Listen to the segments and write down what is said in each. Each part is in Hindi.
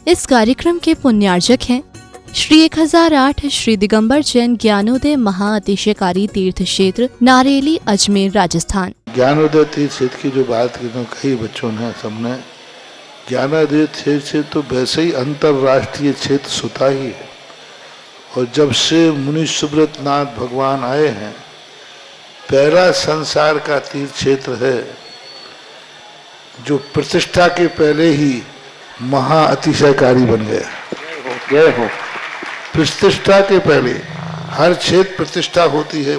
इस कार्यक्रम के पुण्यार्जक हैं श्री 1008 श्री दिगंबर जैन ज्ञानोदय महाअतिशयकारी तीर्थ क्षेत्र नारेली अजमेर राजस्थान। ज्ञानोदय तीर्थ क्षेत्र की जो बात की तो कई बच्चों ने सबने ज्ञानोदय तीर्थ क्षेत्र तो वैसे ही अंतर्राष्ट्रीय क्षेत्र सुता ही है। और जब से मुनि सुब्रत नाथ भगवान आए हैं, पहला संसार का तीर्थ क्षेत्र है जो प्रतिष्ठा के पहले ही महाअतिशयकारी बन गया। प्रतिष्ठा के पहले हर क्षेत्र प्रतिष्ठा होती है,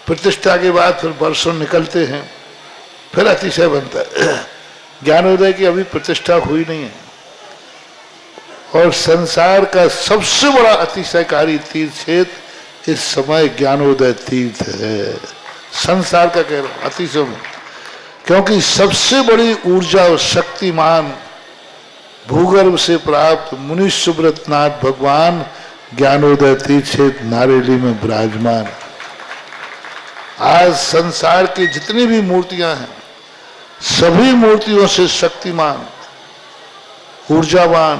प्रतिष्ठा के बाद फिर वर्षों निकलते हैं, फिर अतिशय बनता है। ज्ञानोदय की अभी प्रतिष्ठा हुई नहीं है। और संसार का सबसे बड़ा अतिशयकारी तीर्थ क्षेत्र इस समय ज्ञानोदय तीर्थ है। संसार का कह रहा हूं अतिशय में, क्योंकि सबसे बड़ी ऊर्जा और शक्तिमान भूगर्भ से प्राप्त मुनि सुब्रत नाथ भगवान ज्ञानोदय तीर्थ क्षेत्र नारेली में विराजमान। आज संसार की जितनी भी मूर्तियां हैं, सभी मूर्तियों से शक्तिमान, ऊर्जावान,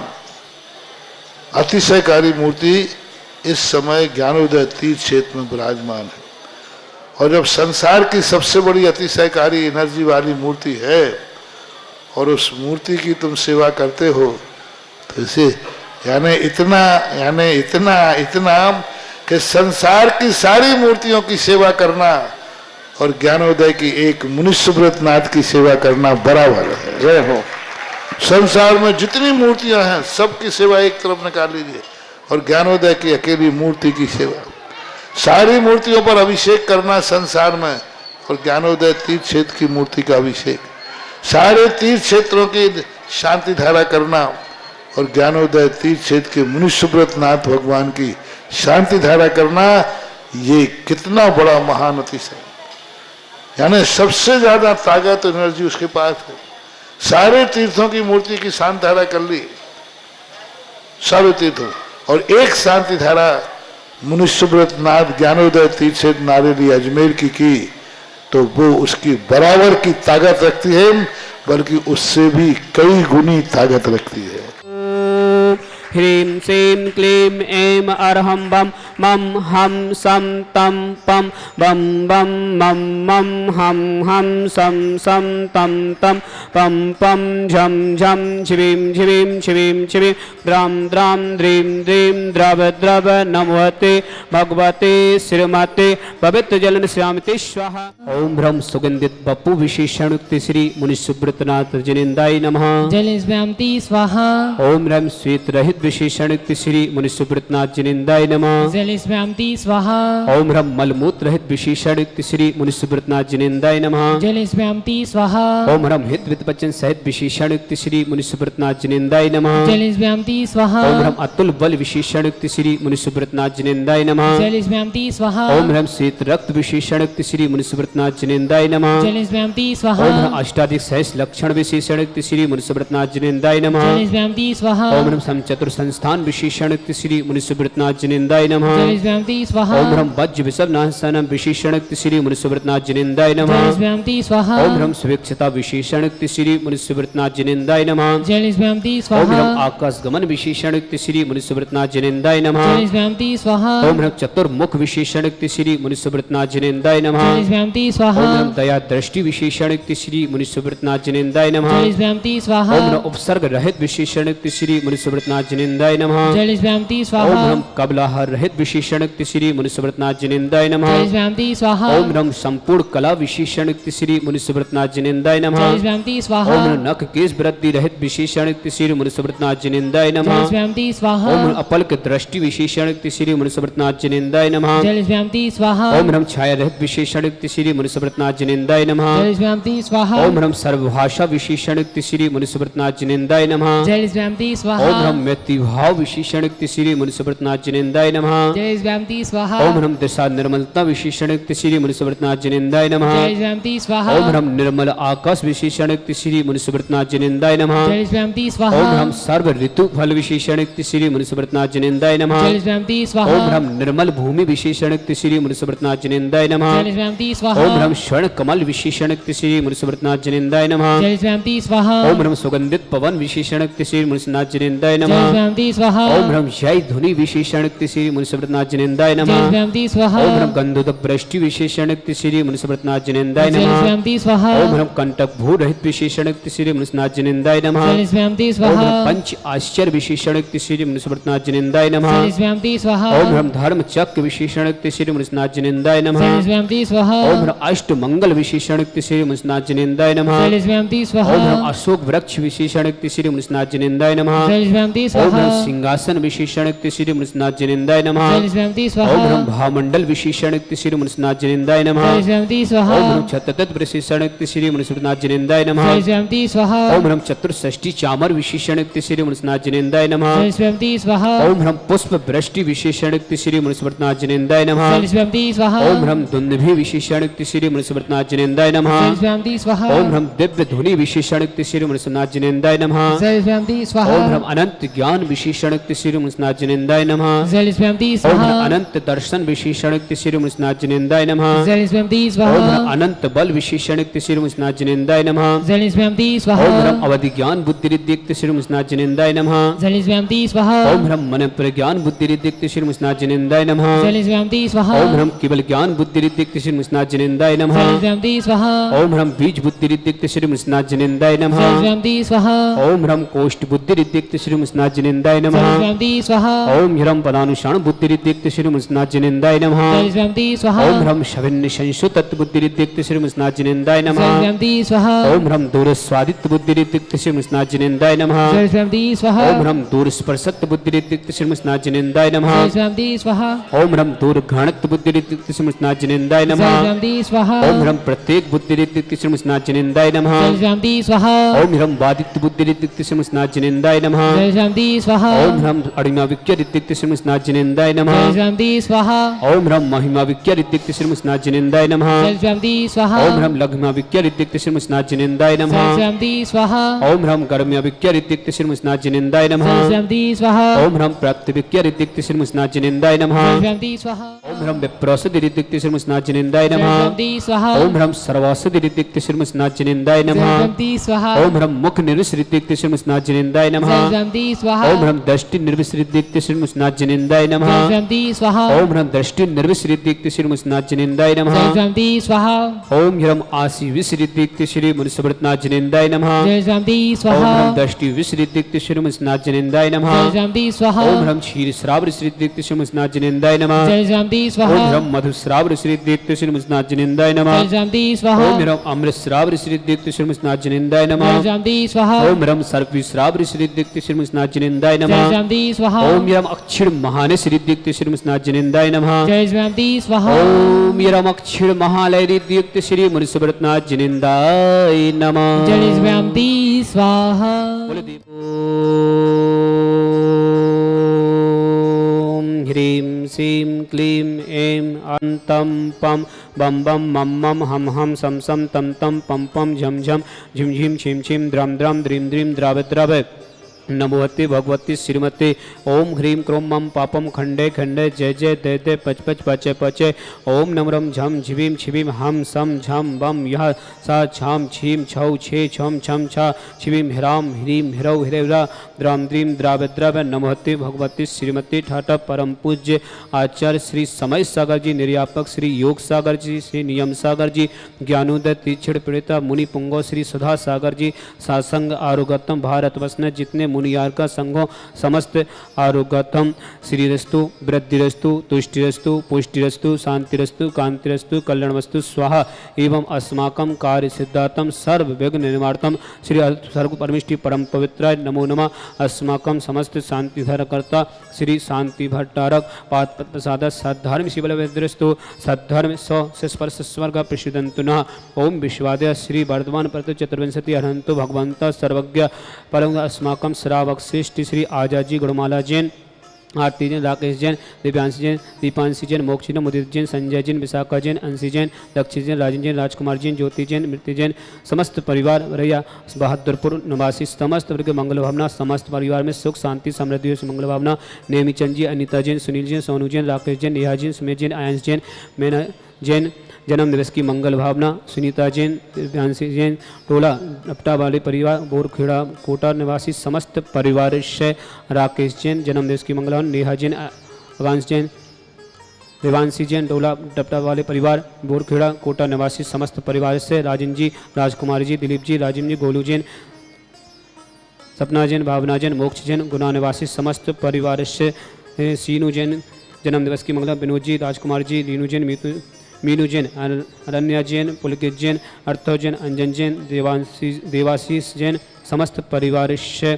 अतिशयकारी मूर्ति इस समय ज्ञानोदय तीर्थ क्षेत्र में विराजमान है। और जब संसार की सबसे बड़ी अतिशयकारी एनर्जी वाली मूर्ति है और उस मूर्ति की तुम सेवा करते हो, तो इसे यानी इतना कि संसार की सारी मूर्तियों की सेवा करना और ज्ञानोदय की एक मुनि सुब्रत नाथ की सेवा करना बराबर है। जय हो। संसार में जितनी मूर्तियां हैं सबकी सेवा एक तरफ निकाल लीजिए और ज्ञानोदय की अकेली मूर्ति की सेवा। सारी मूर्तियों पर अभिषेक करना संसार में और ज्ञानोदय तीर्थ क्षेत्र की मूर्ति का अभिषेक, सारे तीर्थ क्षेत्रों की शांति धारा करना और ज्ञानोदय तीर्थ क्षेत्र के मुनि सुब्रत नाथ भगवान की शांति धारा करना, ये कितना बड़ा महान अतिशय। यानी सबसे ज्यादा ताकत एनर्जी उसके पास है। सारे तीर्थों की मूर्ति की शांति धारा कर ली, सारे तीर्थों, और एक शांति धारा मुनि सुब्रत नाथ ज्ञानोदय तीर्थ क्षेत्र नारेली अजमेर की तो वो उसकी बराबर की ताकत रखती है, बल्कि उससे भी कई गुनी ताकत रखती है। ह्रीं श्रीं क्लीं ऐं अरहं बम मम हम सम तम पम बम बम मम मम हम सम सम तम तम पम पम झम झम शिवीं शिवीं शिवीं शिवीं द्रां द्रां द्रीं द्रीं द्रव द्रव नमोते भगवते श्रीमते पवित्र जलन श्यामते स्वाहा। ओम ह्रम सुगंधित बपु विशेषणुक्ति श्री मुनि सुब्रतनाथ जनिंदाय नमः। जल स्व्यामति स्वाहा। ओम ह्रम श्वेत रहित विशेषणुक्ति श्री मुनि सुब्रतनाथ जनिंदाय नमः। जल स्व्यामति स्वाहा। ओम ह्रम मलमूत्र रहित विशेषणुक्ति श्री मुनि सुब्रतनाथ जनिंदाय नमः। जल स्व्यामति स्वाहा। ओम ह्रम हित वित वचन सहित विशेषणुक्ति श्री मुनि सुब्रतनाथ जनिंदाय नमः। जल स्व्यामति स्वाहा। ओम ह्रम अतुल बल विशेषणुक्ति श्री मुनि सुब्रतनाथ जनिंदाय नमः। जल स्व्यामति स्वाहा। ओम ह्रम श्वेत रक्त विशेषणुक्ति श्री मुनि सुब्रतनाथ जनिंदाय नमः। जल स्व्यामति स्वाहा। ओम ह्रम अष्टाधिक सहस्र लक्षण विशेषणुक्ति श्री मुनि सुब्रतनाथ जनिंदाय नमः। जल स्व्यामति स्वाहा। ओम ह्रम समचतुर संस्थान विशेषणुक्ति श्री मुनि सुब्रतनाथ जनिंदाय नमः। जल स्व्यामति स्वाहा। ओम ह्रम वज्र विसव नाहसनम विशेषणुक्ति श्री मुनि सुब्रतनाथ जनिंदाय नमः। जल स्व्यामति स्वाहा। ओम ह्रम सुविक्षता विशेषणुक्ति श्री मुनि सुब्रतनाथ जनिंदाय नमः। जल स्व्यामति ओम स्वाहा। ह्रम आकाश गमन विशेषणुक्ति श्री मुनि सुब्रतनाथ जनिंदाय नमः। जल स्व्यामति स्वाहा। ओम ह्रम चतुर्मुख विशेषणुक्ति श्री मुनि सुब्रतनाथ जनिंदाय नमः। जल स्व्यामति स्वाहा। ओम ह्रम दया दृष्टि विशेषणुक्ति श्री मुनि सुब्रतनाथ जनिंदाय नमः। जल स्व्यामति स्वाहा। ओम ह्रम उपसर्ग रहित विशेषणुक्ति श्री मुनि सुब्रतनाथ जनिंदाय नमः। जल स्व्यामति ओम स्वाहा। ह्रम कबलाहर रहित विशेषणुक्ति श्री मुनि सुब्रतनाथ जनिंदाय नमः। जल स्व्यामति स्वाहा। ओम ह्रम संपूर्ण कला विशेषणुक्ति श्री मुनि सुब्रतनाथ जनिंदाय नमः। जल स्व्यामति स्वाहा। ओम ह्रम नख केश वृद्धि रहित विशेषणुक्ति श्री मुनि सुब्रतनाथ जनिंदाय नमः। जल स्व्यामति स्वाहा। ओम ह्रम अपलक दृष्टि विशेषणुक्ति श्री मुनि सुब्रतनाथ जनिंदाय नमः। जल स्व्यामति स्वाहा। ओम ह्रम छाया रहित विशेषणुक्ति श्री मुनि सुब्रतनाथ जनिंदाय नमः। जल स्व्यामति स्वाहा। ओम ह्रम सर्वभाषा विशेषणुक्ति श्री मुनि सुब्रतनाथ जनिंदाय नमः। जल स्व्यामति स्वाहा। ओम ह्रम भक्ति भाव विशेषण श्री मुनिसुब्रतनाथ जिनेन्द्राय नमः। जय श्यामती स्वाहा। ओम ह्रम दशा निर्मलता विशेषण श्री मुनिसुब्रतनाथ जिनेन्द्राय नमः। जय श्यामती स्वाहा। ओम ह्रम निर्मल आकाश विशेषण श्री मुनिसुब्रतनाथ जिनेन्द्राय नमः। जय श्यामती स्वाहा। ओम ह्रम सर्व ऋतु फल विशेषण श्री मुनिसुब्रतनाथ जिनेन्द्राय नमः। जय श्यामती स्वाहा। ओम ह्रम निर्मल भूमि विशेषण श्री मुनिसुब्रतनाथ जिनेन्द्राय नमः। जय श्यामती स्वाहा। ओम ह्रम स्वर्ण कमल विशेषण श्री मुनिसुब्रतनाथ जिनेन्द्राय नमः। जय श्यामती स्वाहा। ओम ह्रम सुगंधित पवन विशेषण श्री मुनिसुब्रतनाथ जिनेन्द्राय जय नमः। श्यामती स्वाहा। ओम ह्रम जय ध्वनि विशेषण श्री मुनिसुब्रतनाथ जिनेन्द्राय जय नमः। श्यामती स्वाहा। ओम ह्रम गंधोद वृष्टि विशेषण श्री मुनिसुब्रतनाथ जिनेन्द्राय जय नमः। श्यामती स्वाहा। ओम ह्रम कंटक भू रहित विशेषण श्री मुनिसुब्रतनाथ जिनेन्द्राय नमः। जय श्यामती ओम स्वाहा। ह्रम पंच आश्चर्य विशेषण श्री मुनिसुब्रतनाथ जिनेन्द्राय नमः। जय श्यामती स्वाहा। ओम ह्रम धर्म चक्र विशेषण श्री मुनिसुब्रतनाथ जिनेन्द्राय नमः। जय श्यामती स्वाहा। ओम ह्रम अष्ट मंगल विशेषण श्री मुनिसुब्रतनाथ जिनेन्द्राय नमः। जय श्यामती स्वाहा। ओम ह्रम अशोक वृक्ष विशेषण श्री मुनिसुब्रतनाथ जिनेन्द्राय नमः। जय श्यामती ओम स्वाहा। ह्रम सिंहासन विशेषण श्री मुनिसुब्रतनाथ जिनेन्द्राय नमः। जय श्यामती ओम स्वाहा। ह्रम भामंडल विशेषण श्री मुनिसुब्रतनाथ जिनेन्द्राय नमः। जय श्यामती स्वाहा। ओम ह्रम छततत् विशेषण श्री मुनिसुब्रतनाथ जिनेन्द्राय नमः। जय श्यामती स्वाहा। ओम ह्रम चतुर्षष्टि चामर विशेषण श्री मुनिसुब्रतनाथ जिनेन्द्राय नमः। जय श्यामती स्वाहा। ओम ह्रम पुष्प वृष्टि विशेषण श्री मुनिसुब्रतनाथ जिनेन्द्राय नमः। जय श्यामती स्वाहा। ओम ह्रम दुंदुभि विशेषण श्री मुनिसुब्रतनाथ जिनेन्द्राय नमः। जय श्यामती स्वाहा। ओम ह्रम दिव्य ध्वनि विशेषण श्री मुनिसुब्रतनाथ जिनेन्द्राय नमः। जय श्यामती स्वाहा। ओम ह्रम अनंत ज्ञान विशेषण श्री मुनिसुब्रतनाथ जिनेन्द्राय नमः। जय श्यामती ओम स्वाहा। ह्रम अनंत दर्शन विशेषण श्री मुनिसुब्रतनाथ जिनेन्द्राय नमः। जय श्यामती ओम स्वाहा। ह्रम अनंत बल विशेषण श्री मुनिसुब्रतनाथ जिनेन्द्राय नमः। जय श्यामती स्वाहा। ओम ह्रम अवधि ज्ञान बुद्धि रिद्धिक्त श्री मुनिसुब्रतनाथ जिनेन्द्राय नमः। जय श्यामती स्वाहा। ओम ह्रम मन प्रज्ञान बुद्धि रिद्धिक्त श्री मुनिसुब्रतनाथ जिनेन्द्राय नमः। जय श्यामती स्वाहा। ओम ह्रम केवल ज्ञान बुद्धि रिद्धिक्त श्री मुनिसुब्रतनाथ जिनेन्द्राय जय नमः। श्यामती स्वाहा। ओम ह्रम बीज बुद्धि रिद्धिक्त श्री मुनिसुब्रतनाथ जिनेन्द्राय जय नमः। श्यामती स्वाहा। ओम ह्रम कोष्ठ बुद्धि रिद्धिक्त श्री मुनिसुब्रतनाथ जिनेन्द्राय जय नमः। श्यामती स्वाहा। ओम ह्रम पदानुषाण बुद्धि रिद्धिक्त श्री मुनिसुब्रतनाथ जिनेन्द्राय नमः। जय श्यामती स्वाहा। ओम ह्रम शविन्य संशु तत्व बुद्धि रिद्धिक्त श्री मुनिसुब्रतनाथ जिनेन्द्राय जय नमः। श्यामती स्वाहा। ओम ह्रम दूर स्वादित्य बुद्धि रिद्धिक्त श्री मुनिसुब्रतनाथ जिनेन्द्राय नमः। जय श्यामती स्वाहा। ओम ह्रम दूर स्पर्शत्व बुद्धि रिद्धिक्त श्री मुनिसुब्रतनाथ जिनेन्द्राय नमः। जय श्यामती स्वाहा। ओम ह्रम दूर घृणत्व बुद्धि रिद्धिक्त श्री मुनिसुब्रतनाथ जिनेन्द्राय जय नमः। श्यामती स्वाहा। ओम ह्रम प्रत्येक बुद्धि रिद्धिक्त श्री मुनिसुब्रतनाथ जिनेन्द्राय नमः। जय श्यामती स्वाहा। ओम ह्रम वादित्य बुद्धि रिद्धिक्त श्री मुनिसुब्रतनाथ जिनेन्द्राय नमः। जय श्यामती स्वाहा। ओम ह्रम अणिमा विक्य रिद्धिक्त श्री मुनिसुब्रतनाथ जिनेन्द्राय नमः। जय श्यामती स्वाहा। ओम ह्रम महिमा विक्य रिद्धिक्त श्री मुनिसुब्रतनाथ जिनेन्द्राय नमः। जय श्यामती स्वाहा। ओम ह्रम लघ्मा विक्य रिद्धिक्त श्री मुनिसुब्रतनाथ जिनेन्द्राय जय नमः। श्यामती स्वाहा। ओम ह्रम कर्म्य विक्य रिद्धिक्त श्री मुनिसुब्रतनाथ जिनेन्द्राय जय नमः। श्यामती स्वाहा। ओम ह्रम प्राप्त विक्य रिद्धिक्त श्री मुनिसुब्रतनाथ जिनेन्द्राय नमः। जय श्यामती स्वाहा। ओम ह्रम विप्रौषधि रिद्धिक्त श्री मुनिसुब्रतनाथ जिनेन्द्राय जय नमः। श्यामती स्वाहा। ओम ह्रम सर्वासधि रिद्धिक्त श्री मुनिसुब्रतनाथ जिनेन्द्राय जय नमः। श्यामती स्वाहा। ओम ह्रम मुख निर्विष रिद्धिक्त श्री मुनिसुब्रतनाथ जिनेन्द्राय जय नमः। श्यामती स्वाहा। ओम ह्रम दृष्टि निर्विष रिद्धिक्त श्री मुनिसुब्रतनाथ जिनेन्द्राय जय नमः। श्यामती स्वाहा। ओम ह्रम दृष्टि निर्विष रिद्धिक्त श्री मुनिसुब्रतनाथ जिनेन्द्राय जय नमः। श्यामती स्वाहा। ओम ह्रम आसी विष रिद्धिक्त श्री मुनिसुब्रतनाथ जिनेन्द्राय नमः। जय श्यामती ओम स्वाहा। ह्रम दृष्टि विष रिद्धिक्त श्री मुनिसुब्रतनाथ जिनेन्द्राय जय नमः। श्यामती स्वाहा। ओम ह्रम क्षीर श्राव रिद्धिक्त श्री मुनिसुब्रतनाथ जिनेन्द्राय नमः। जय श्यामती ओम स्वाहा। ह्रम मधु श्राव रिद्धिक्त श्री मुनिसुब्रतनाथ जिनेन्द्राय नमः। जय श्यामती स्वाहा। ओम ह्रम अमृत श्राव रिद्धिक्त श्री मुनिसुब्रतनाथ जिनेन्द्राय जय नमः। श्यामती स्वाहा। ओम ह्रम सर्व श्राव रिद्धिक्त श्री मुनिसुब्रतनाथ जिनेन्द्राय जय नमः। श्यामती स्वाहा। ओम ह्रम अक्षर महानस रिद्धिक्त श्री मुनिसुब्रतनाथ जिनेन्द्राय नमः। जय श्यामती स्वाहा। ओम ह्रम अक्षर महालय रिद्धिक्त श्री मुनिसुब्रतनाथ जिनेन्द्राय नमः। जय श्यामती स्वाहा। ओम ह्रीं श्रीं क्लीं ऐं अन्तं पं बम बम मम मम हम हम सम सम तम तम पम पम झम झम झिम झिम छिम छिम द्रम द्रम द्रीम द्रीम द्राव द्रव नमोहते भगवती श्रीमते ओम ह्रीं क्रों मम पापम खंडे खंडे जय जय दे दे पच पच पचे पचे ओम नमरम झम झिबीम छिबीम हम सम झम बम यह सा छाम छीम छौ छे छम छम छा छिबीम हिराम ह्रीम हिरौ हिरेवरा द्राम द्रीम द्राव द्रव नमोहते भगवती श्रीमती ठाठा परम पूज्य आचार्य श्री समय सागर जी निर्यापक श्री योग सागर जी श्री नियम सागर जी ज्ञानोदय तीक्षण पीड़िता मुनि पुंगो श्री सुधा सागर जी सासंग आरोगतम भारत वसने जितने मुनियार का संघों समस्त आरोगतम श्रीरस्तु वृद्धिरस्तु तुष्टिरस्तु पुष्टिरस्तु शांतिरस्तु कांतिरस्तु कल्याणवस्तु स्वाहा एवं अस्माकं कार्य सिद्धार्थम सर्व विघ्न निवारतम श्री सर्व परमिष्टि परम पवित्राय नमो नमः अस्माकं समस्त शांतिधरकर्ता श्री शांति भट्टारक पाद प्रसाद सद्धर्म शिवल वेद्रस्तु सद्धर्म स्व स्पर्श स्वर्ग प्रसिद्धंतु नः ओम विश्वादय श्री वर्धमान प्रति चतुर्विंशति अरहंतु भगवंत सर्वज्ञ परम अस्माकं श्रावक श्रेष्ठ श्री आजाद जी गुणमाला जैन, आरती जैन, राकेश जैन, दीपांशी जैन, मोक्षी जैन, मुदित जैन, संजय जैन, विशाखा जैन, अंशी जैन, लक्ष्मी जैन, राजन जैन, राजकुमार जैन, ज्योति जैन, मृत्यु जैन, समस्त परिवार रैया बहादुरपुर निवासी समस्त वर्ग मंगल भावना, समस्त परिवार में सुख शांति समृद्धि और मंगल भावना। नेमीचंद जी, अनिता जैन, सुनील जैन, सोनू जैन, राकेश जैन, नेहा जैन, सुमेश जैन, आयांश जैन, मेना जैन, जन्म दिवस की मंगल भावना। सुनीता जैन, दिव्यांशी जैन, टोला नपटा वाले परिवार, बोरखेड़ा कोटा निवासी समस्त परिवार से राकेश जैन, जन्म दिवस की मंगल भावना। नेहा जैन, अगांश जैन, देवांशी जैन, टोला डपटा वाले परिवार, बोरखेड़ा कोटा निवासी समस्त परिवार से राजन जी, राजकुमारी जी, दिलीप जी, राजीव जी, गोलू जैन, सपना जैन, भावना जैन, मोक्ष जैन, गुना निवासी समस्त परिवार से सीनू जैन, जन्म दिवस की मंगला। विनोद जी, राजकुमार जी, रीनू जैन, मीनू जैन, अरण्या जैन, पुलकित जैन, अर्थव जैन, अंजन जैन, देवाशीष जैन, समस्त परिवार से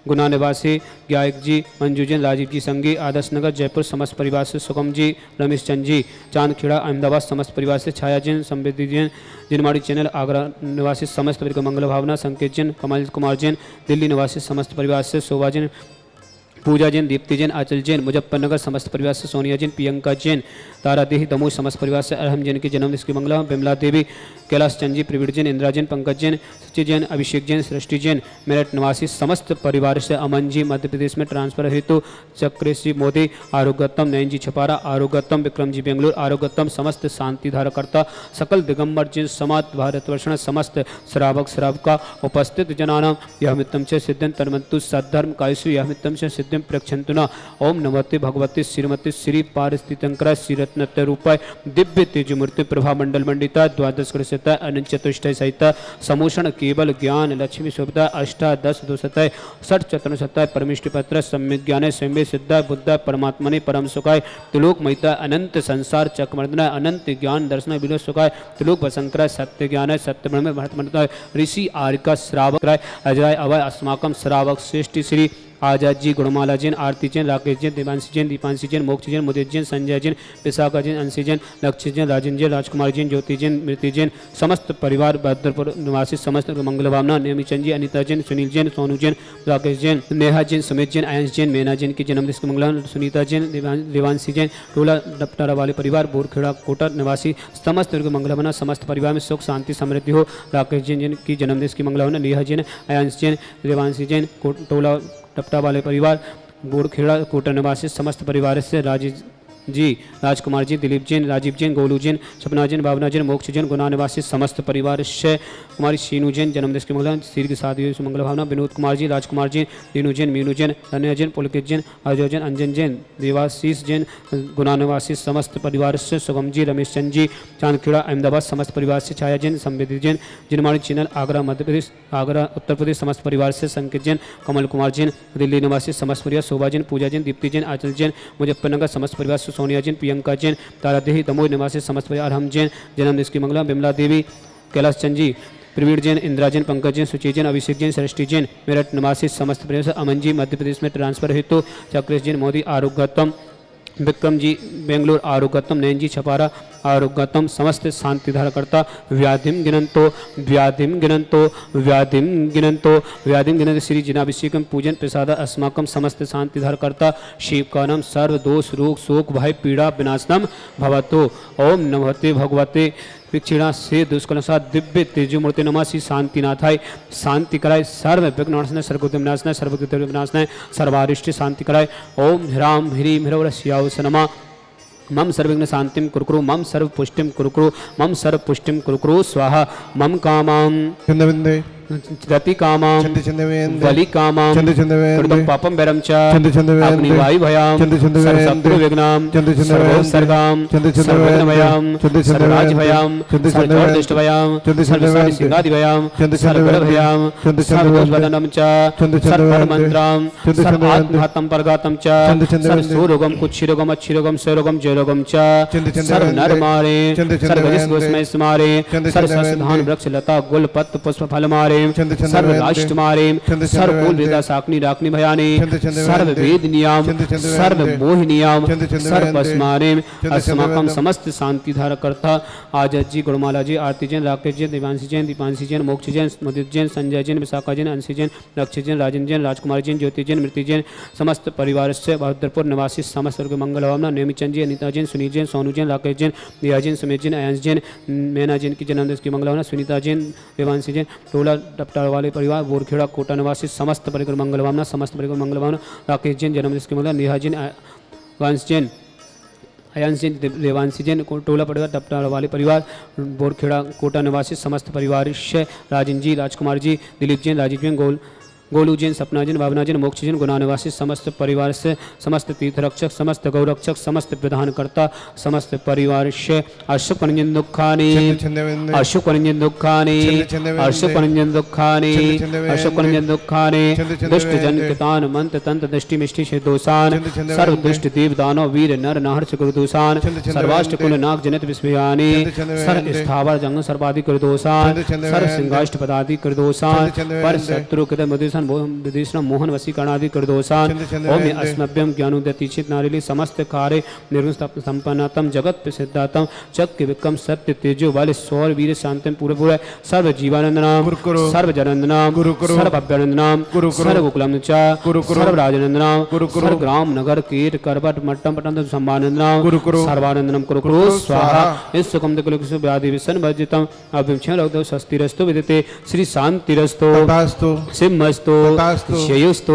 गुना निवासी गायक जी, मंजू जैन, राजीव जी संगी, आदर्श नगर जयपुर समस्त परिवार से सुगम जी, रमेश चंद जी, चांदखेड़ा अहमदाबाद समस्त परिवार से छाया जैन, समृद्धि जैन, जिनमाड़ी चैनल आगरा निवासी समस्त परिवार को मंगल भावना। संकेत जैन, कमल कुमार जैन, दिल्ली निवासी समस्त परिवार से शोभा जैन, पूजा जैन, दीप्ति जैन, आंचल जैन, मुजफ्फरनगर समस्त परिवार से सोनिया जैन, प्रियंका जैन, तारा देही दमोह समस्त परिवार से अरहम जैन के जन्म की मंगला। विमला देवी, कैलाश चंद जी, प्रवीण जैन, इंदिरा जैन, पंकज जैन, सचिव जैन, अभिषेक जैन, सृष्टि जैन, मेरठ निवासी समस्त परिवार से अमन जी, मध्य प्रदेश में ट्रांसफर हेतु चक्रेश जी मोदी, आरोग्यतम, नयन जी छपारा, आरोग्यतम, विक्रम जी बेंगलुरु, आरोग्यतम, समस्त शांति धारकर्ता सकल दिगंबर जैन समाज भारतवर्षण समस्त श्रावक श्रावका उपस्थित जनानाम यह मित्तम च सिद्धं तन्मन्तु सद्धर्म कायसु यह मित्तम च सिद्धं प्रक्षन्तु न। ओम नमस्ते भगवती श्रीमती श्री पारस्थितंकरा श्रीरत्नत्य रूपाय दिव्य तेज मूर्ति प्रभा मंडल मंडिता द्वादश कृष्यता अनंत चतुष्टय सहिता समूषण केवल ज्ञान लक्ष्मी सुविधा अष्टादश दोषतय षट चतुर्शताय परमिष्टि पत्र सम्यक ज्ञान स्वयं सिद्धा बुद्धा परमात्मने परम सुखाय त्रिलोक महिता अनंत संसार चक्रमर्दना अनंत ज्ञान दर्शन विलोक सुखाय त्रिलोक वसंकराय सत्य ज्ञान सत्य ब्रह्म भरतमंडताय ऋषि आर्यका श्रावक राय अजय अभय अस्माकम श्रावक श्रेष्ठ श्री आजाद जी गुणमाला जैन, आरती जैन, राकेश जैन, देवांशी जैन, दीपांशी जैन, मोक्ष जैन, मुदित जैन, संजय जैन, विशाखा जैन, अंशी जैन, लक्ष्य जैन, राजन जैन, राजकुमार जैन, ज्योति जैन, मृत्यु जैन, समस्त परिवार बहादुरपुर निवासी समस्त मंगल भावना। नेमीचंद जी, अनिता जैन, सुनील जैन, सोनू जैन, राकेश जैन, नेहा जैन, सुमित जैन, आयंश जैन, मेना जैन की जन्मदिन की मंगल। सुनीता जैन, देवांशी जैन, टोला डपटारा वाले परिवार, बोरखेड़ा कोटा निवासी समस्त मंगल भावना। समस्त परिवार में सुख शांति समृद्धि हो। राकेश जैन की जन्मदिन की मंगल भावना। नेहा जैन, आयंश जैन, देवांशी जैन, टोला टपटा वाले परिवार, बोरखेड़ा कोटा निवासी समस्त परिवार से राजीव जी, राजकुमार जी, दिलीप जैन, राजीव जैन, गोलू जैन, सपना जैन, भावना जैन, मोक्ष जैन, गुना निवासी समस्त परिवार से कुमारी शीनू जैन जन्मदिन की मंगल। श्री की शादी मंगल भावना। विनोद कुमार जी, राजकुमार जी, रीनू जैन, मीनू जैन, धन्या जैन, पुलकित जैन, अजय जैन, अंजन जैन, देवाशीष जैन, गुना निवासी समस्त परिवार से सुगम जी, रमेश चंद जी, चांदखेड़ा अहमदाबाद समस्त परिवार से छाया जैन, समृद्धि जैन, जिनमाड़ी चैनल आगरा मध्य प्रदेश आगरा उत्तर प्रदेश समस्त परिवार से संकेत जैन, कमल कुमार जैन, दिल्ली निवासी समस्त परिवार, शोभा जैन, पूजा जैन, दीप्ति जैन, आंचल जैन, मुजफ्फरनगर समस्त परिवार से सोनिया जैन, प्रियंका जैन, तारादेही दमोह निवासी समस्त परिवार हम जैन, जन्मदिन की मंगला। विमला देवी, कैलाश चंद जी, प्रवीण जैन, इंदिरा जैन, पंकज जैन, सुचि जैन, अभिषेक जैन, सृष्टि जैन, मेरठ निवासी समस्त परिवार से अमन जी, मध्य प्रदेश में ट्रांसफर हेतु चक्रेश जैन मोदी, आरोग्यतम, विक्रम जी बेंगलुरु, आरोग्यतम, नयन जी छपारा, आरोग्यतम, समस्त शांति धारकर्ता व्याधिम गिनंतो व्याधिम गिनंतो व्याधिम गिनंतो व्याधिम गिनंतो श्री जिनाभिषेकम पूजन प्रसाद अस्माकम समस्त शांति धारकर्ता शिव का नाम सर्व दोष रोग शोक भय पीड़ा विनाशनम भवतो। ओम नमस्ते भगवते विक्षिणा से दुष्कलसा दिव्य तेजो मूर्ति नमासी शांतिनाथाय शांति कराय सर्व विघ्न नाशनाय सर्वगुण विनाशनाय सर्वगुण विनाशनाय सर्वारिष्ट शांति कराय। ओम ह्राम ह्रीम ह्रवरस्याव सनमा मम सर्वविघ्न शांतिम कुरुकुरु मम सर्व पुष्टिम कुरुकुरु मम सर्व पुष्टिम कुरुकुरु स्वाहा मम कामाम रति कामाम बलि कामाम कृतं पापम वैरम च अग्निवायु भयाम सर्वशत्रु विघ्नाम सर्वोत्सर्गाम सर्वविघ्न भयाम सर्वराज भयाम सर्वदुष्ट भयाम सर्वसारि सिंहादि भयाम सर्वबल भयाम सर्वदोषवदनम च सर्वमंत्राम सर्वात्मघातम परघातम च सर्वसुरोगम कुच्छिरोगम अच्छिरोगम स्वरोगम जयरोगम च सर्वनरमारे सर्वगजस गोस्मय स्मारे सर्वसधान वृक्ष लता गुल पत्र पुष्प फल मारे सर्वराष्ट्रमारेम छंद छंद सर्वराष्ट्रमारेम छंद छंद सर्वकुल वैन्ते। वेदा साकनी राकनी भयानी छंद छंद सर्व वैन्ते। वेद नियम छंद छंद सर्व वैन्ते। मोह नियम छंद छंद सर्व वैन्ते। पस्मारेम छंद छंद अस्माकम वैन्ते। समस्त शांति धारा करता आज जी गुणमाला जी आरती जैन राकेश जैन देवांशी जैन दीपांशी जैन मोक्ष जैन स्मृति जैन संजय जैन विशाखा जैन अंशी जैन लक्ष्य जैन राजन जैन राजकुमार जैन ज्योति जैन मृति जैन समस्त परिवार से बहादुरपुर निवासी समस्त वर्ग मंगल भावना नेमिचंद जी अनिता जैन सुनील जैन सोनू जैन राकेश जैन दिया जैन सुमेश जैन अयंश जैन मैना जैन की जन्मदिवस की मंगल भावना सुनीता जैन देवांशी जैन टोला टपटार वाले परिवार बोरखेड़ा कोटा निवासी समस्त परिकर मंगल भावना समस्त परिकर मंगल भावना राकेश जैन जन्मदिवस की मंगल नेहा जैन वंश जैन अयंश जैन देवांशी जैन टोला परिवार टपटार वाले परिवार बोरखेड़ा कोटा निवासी समस्त परिवार से राजन जी राजकुमार जी दिलीप जैन राजीव जैन गोलू जैन सपना जैन भावना जैन मोक्ष जैन गुना निवासी समस्त परिवार से समस्त तीर्थरक्षक समस्त गौरक्षक समस्त प्रधानकर्ता समस्त परिवार से अशुक रंजन दुखानी अशुक रंजन दुखानी अशुक रंजन दुखानी अशुक रंजन दुखानी दुष्ट जन कितान मंत्र तंत्र दृष्टि मिष्टि से दोषान सर्व दुष्ट देव दानव वीर नर नाहर चक्रदोषान सर्वाष्ट कुल नाग जनित विस्मयानी सर्व स्थावर जंग सर्वाधिक कृदोषान सर्व सिंहाष्ट पदाधिक कृदोषान पर शत्रु कृत मधुषण विदेशना मोहन वसीकरणादि कृदोषान ओम अस्मभ्यम ज्ञानोदतीचित नारिली समस्त कार्य निर्गुण संपन्नतम जगत प्रसिद्धातम चक्र विक्रम सत्य तेजो वाले सौर वीर शांतम पूरे पूरे सर्व जीवानंद नाम सर्व जनंद नाम सर्व अभ्यानंद नाम सर्व गोकुलम चा सर्व राजनंद नाम सर्व ग्राम नगर कीट करबट मट्टम पटंत संभानंद नाम सर्वानंदनम कुरु कुरु स्वाहा इस सुखम कुलकुसु व्याधि विसन वर्जितम अभिक्षण रौद्र स्वस्तिरस्तु विदिते श्री शांतिरस्तु सिंहस्तु श्रेयोस्तु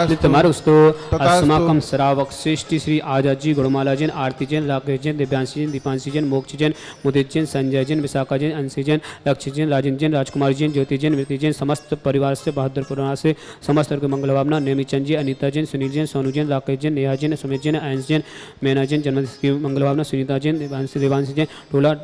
नित्यमरुस्तु अस्माकं श्रावक श्रेष्ठी श्री आजाद जी गुणमाला जैन आरती जैन राकेश जैन दिव्यांशी जैन दीपांशी जैन मोक्ष जैन मुदित जैन संजय जैन विशाखा जैन अंशी जैन लक्ष्य जैन राजन जैन राजकुमार जैन ज्योति जैन मृति जैन समस्त परिवार से बहादुरपुर से समस्त वर्ग मंगल भावना नेमिचंद जी अनिता जैन सुनील जैन सोनू जैन राकेश जैन नेहा जैन सुमेश जैन अयंश जैन मैना जैन जन्मदिवस की मंगल भावना सुनीता जैन देवांशी जैन टोला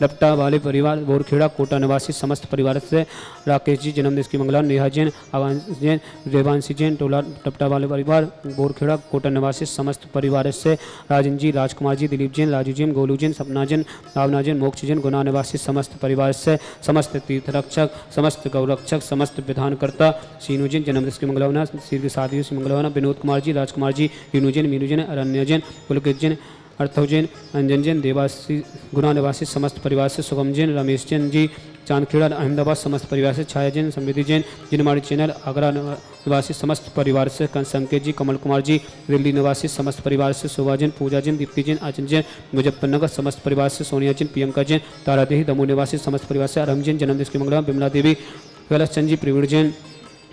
लपटा वाले परिवार बोरखेड़ा कोटा निवासी समस्त परिवार से राकेश जी जन्मदिवस की मंगला नेहा जैन आवांश जैन देवांशी जैन टोला लपटा वाले परिवार बोरखेड़ा कोटा निवासी समस्त परिवार से राजन जी राजकुमार जी दिलीप जैन राजू जैन गोलू जैन सपना जैन भावना जैन मोक्ष जैन गुना निवासी समस्त परिवार से समस्त तीर्थरक्षक समस्त गौरक्षक समस्त विधानकर्ता सीनू जैन जन्मदिवस की मंगलावना श्री सादियों की मंगलावना विनोद कुमार जी राजकुमार जी यूनू जैन मीनू जैन अरण्य जैन पुलकित जैन अर्थव जैन अंजन जैन देवासी गुना निवासी समस्त परिवार से सुगम जैन रमेश जैन जी चांदखेड़ा अहमदाबाद समस्त परिवार से छाया जैन समृद्धि जैन जिनमाड़ी चैनल आगरा निवासी समस्त परिवार से संकेत जी कमल कुमार जी दिल्ली निवासी समस्त परिवार से शोभा जैन पूजा जैन दीप्ति जैन आचन जैन मुजफ्फरनगर समस्त परिवार से सोनिया जैन प्रियंका जैन तारादेही दमोह निवासी समस्त परिवार से अरम जैन जन्मदिवस की मंगला बिमला देवी कैलाश चंद जी प्रवीण जैन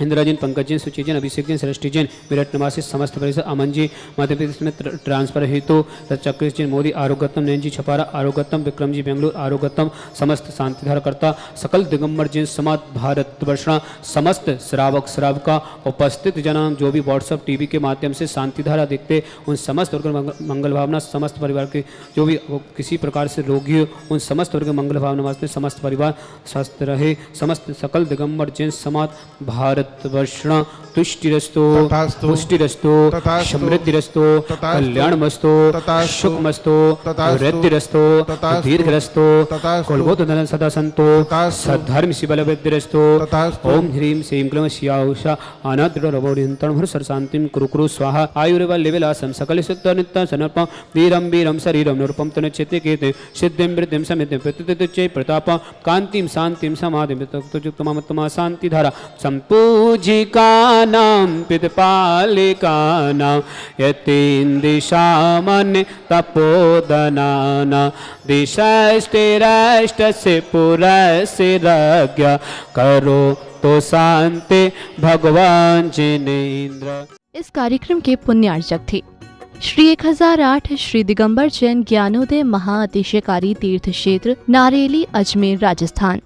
इंदिरा जैन पंकज जैन सुची जैन अभिषेक जैन सृष्टि जैन मेरठ निवासी समस्त परिसर अमन जी मध्य प्रदेश में ट्रांसफर हेतु चक्रेश जैन मोदी आरोग्यतम नयन जी छपारा आरोग्यतम विक्रम जी बेंगलुरु आरोग्यतम समस्त शांतिधारकर्ता सकल दिगंबर जैन समाज भारत वर्षणा समस्त श्रावक श्राविका उपस्थित जन जो भी व्हाट्सअप टीवी के माध्यम से शांतिधारा देखते उन समस्त वर्ग मंगल भावना समस्त परिवार के जो भी किसी प्रकार से रोगी हो उन समस्त वर्ग मंगल भावना वास्ते समस्त परिवार स्वस्थ रहे समस्त सकल दिगंबर जैन समाज भारत वर्षणा तुष्टिरस्तो पुष्टिरस्तो समृद्धिरस्तो कल्याणमस्तो सुखमस्तो वृद्धिरस्तो दीर्घरस्तो कुलगोत्रधन सदा संतो सद्धर्म शिवलवृद्धिरस्तो ओम ह्रीं श्रीं क्लीं श्याउषा अनाद्रवोरिहंतं हर शांतिं कुरु कुरु स्वाहा आयुर्बल लेवलासं सकल सिद्ध नित्य समर्पं वीरं वीरं शरीरं निरुपं तनचेते केते सिद्धिं वृद्धिं समितिं प्रतितुच्चै प्रताप कांतिं शांतिं समाधिं तमतमा शांतिधारा संपूजिकानां पितपालिकानां यतीन्द्रिशामन्य तपोदनानां दिशाष्टिराष्टस्य पुरस्य राज्ञा करो तो शांति भगवान जिनेन्द्र। इस कार्यक्रम के पुण्यार्चक थे श्री 1008 श्री दिगंबर जैन ज्ञानोदय महाअतिशयकारी तीर्थ क्षेत्र नारेली अजमेर राजस्थान।